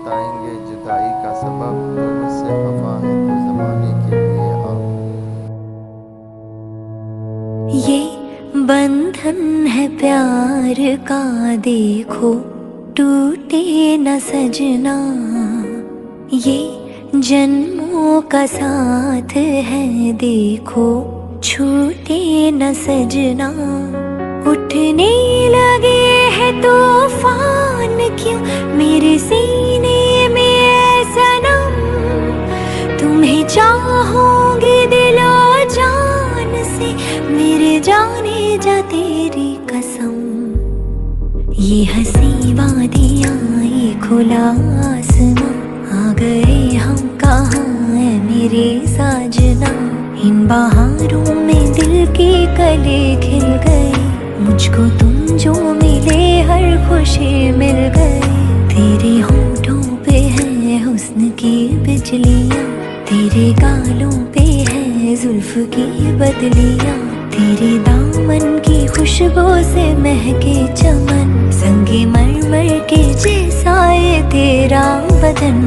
बताएंगे जुदाई का सबब, तो मुझसे खफा है तो ज़माने के लिए आप। ये बंधन है प्यार का, देखो टूटे न सजना। ये जन्मों का साथ है, देखो छूटे न सजना। उठने लगे है तूफान क्यों मेरे सीने में ऐ सनम। तुम्हें चाहूंगी दिलो जान से, मेरे जाने जा तेरी कसम। ये हंसी वादियाँ, ये खुला आसमां, आ गए हम कहाँ है मेरे साजना। इन बहारों में दिल के कले खिल गए, मुझको तुम जो मिले हर खुशी मिल गए। तेरे होठों पे है हुस्न की बिजलियाँ, तेरे गालों पे है जुल्फ की बदलियाँ। तेरे दामन की खुशबू से महके चमन, संगे मरमर के जैसा ये तेरा बदन।